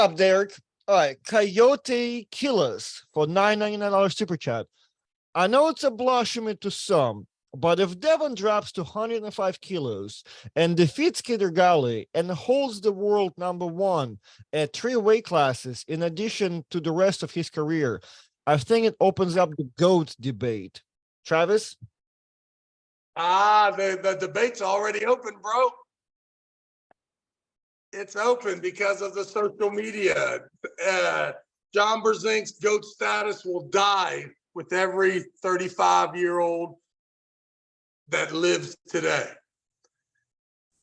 Up, Derek. All right, Coyote Killers for $9.99 super chat. I know it's a blasphemy to some, but if Devon drops to 105 kilos and defeats Gali and holds the world #1 at 3 weight classes in addition to the rest of his career, I think it opens up the GOAT debate. Travis? The debate's already open, bro. It's open because of the social media. John Brzenk's GOAT status will die with every 35-year-old that lives today.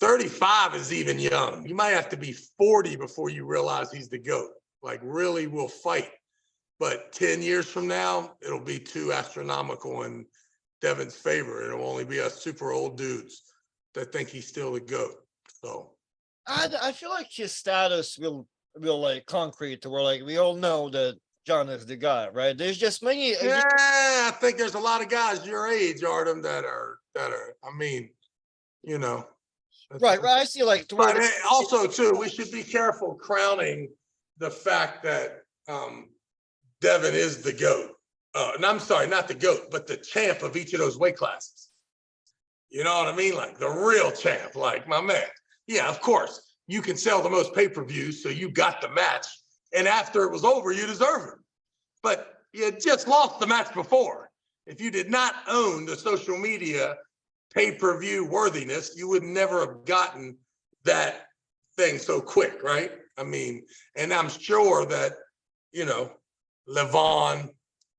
35 is even young. You might have to be 40 before you realize he's the GOAT. Like, really will fight. But 10 years from now, it'll be too astronomical in Devon's favor. It'll only be us super old dudes that think he's still the GOAT. So I feel like his status will like concrete to where like we all know that John is the guy, right? There's just many. Yeah, I think there's a lot of guys your age, Artem, that are. I mean, you know. Right. I see. Like, but also too, we should be careful crowning the fact that Devon is the GOAT. And I'm sorry, not the GOAT, but the champ of each of those weight classes. You know what I mean? Like the real champ, like my man. Yeah, of course, you can sell the most pay-per-views, so you got the match. And after it was over, you deserve it. But you just lost the match before. If you did not own the social media pay-per-view worthiness, you would never have gotten that thing so quick, right? I mean, and I'm sure that, you know, Levon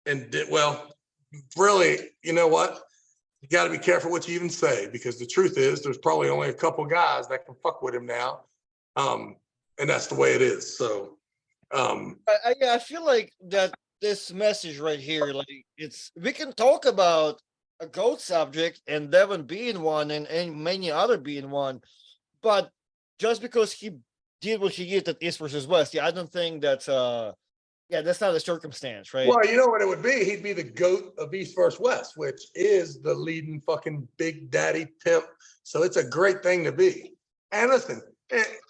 and, well, really, you know what? You got to be careful what you even say, because the truth is there's probably only a couple guys that can fuck with him now. And that's the way it is. So I feel like that this message right here, like we can talk about a GOAT subject and Devon being one and many other being one, but just because he did what he did at East versus West, I don't think that's that's not a circumstance, right? Well, you know what it would be? He'd be the GOAT of East versus West, which is the leading fucking big daddy pimp. So it's a great thing to be. And listen,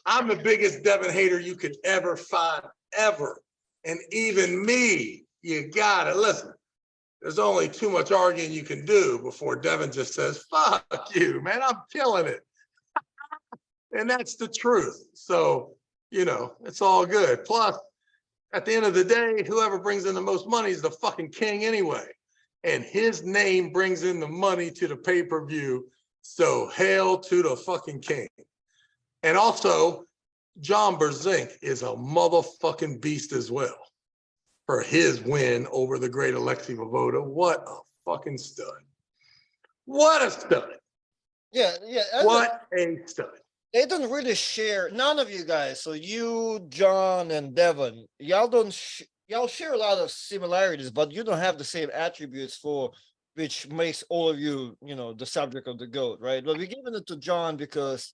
I'm the biggest Devon hater you could ever find, ever. And even me, you gotta listen. There's only too much arguing you can do before Devon just says, fuck you, man, I'm killing it. And that's the truth. So, you know, it's all good. Plus, at the end of the day, whoever brings in the most money is the fucking king anyway. And his name brings in the money to the pay-per-view. So hail to the fucking king. And also, John Brzenk is a motherfucking beast as well for his win over the great Alexei Vovoda. What a fucking stud. What a stud. Yeah. What a stud. They don't really share, none of you guys, so you, John, and Devon, y'all share a lot of similarities, but you don't have the same attributes for which makes all of you, the subject of the GOAT, right? But we're giving it to John because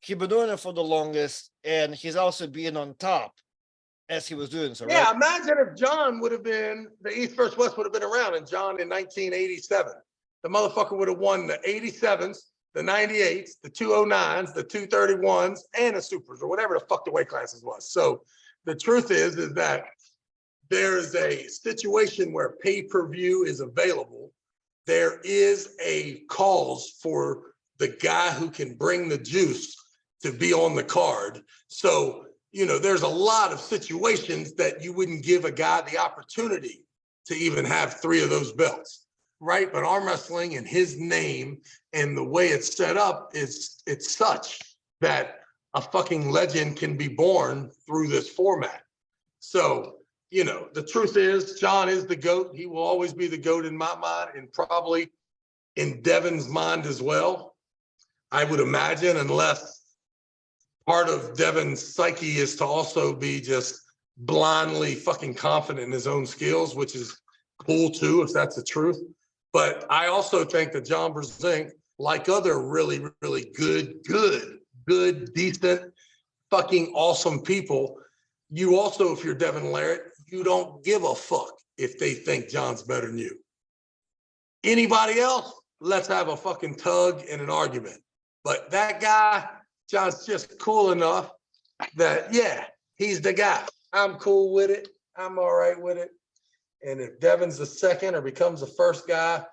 he's been doing it for the longest, and he's also being on top as he was doing so, yeah, right? Imagine if John would have been, the East versus West would have been around, and John in 1987. The motherfucker would have won the 87s, the 98s, the 209s, the 231s, and the supers, or whatever the fuck the weight classes was. So the truth is that there's a situation where pay-per-view is available. There is a cause for the guy who can bring the juice to be on the card. So, there's a lot of situations that you wouldn't give a guy the opportunity to even have 3 of those belts. Right, but arm wrestling and his name and the way it's set up it's such that a fucking legend can be born through this format. So, the truth is John is the GOAT. He will always be the GOAT in my mind, and probably in Devon's mind as well. I would imagine, unless part of Devon's psyche is to also be just blindly fucking confident in his own skills, which is cool too, if that's the truth. But I also think that John Brzenk, like other really, really good, decent, fucking awesome people, you also, if you're Devon Larrat, you don't give a fuck if they think John's better than you. Anybody else, let's have a fucking tug and an argument. But that guy, John's just cool enough that, yeah, he's the guy. I'm cool with it. I'm all right with it. And if Devon's the second or becomes the first guy,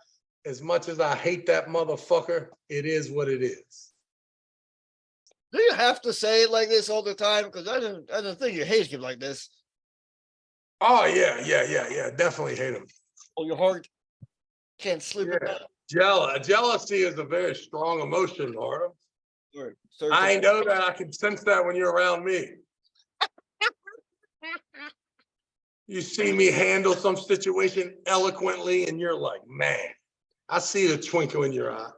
as much as I hate that motherfucker, it is what it is. Do you have to say it like this all the time? Because I didn't think you hate him like this. Oh, yeah. Definitely hate him. Oh, your heart can't sleep at night. Jealousy is a very strong emotion, Artem. Sure. I know that. I can sense that when you're around me. You see me handle some situation eloquently, and you're like, man, I see the twinkle in your eye.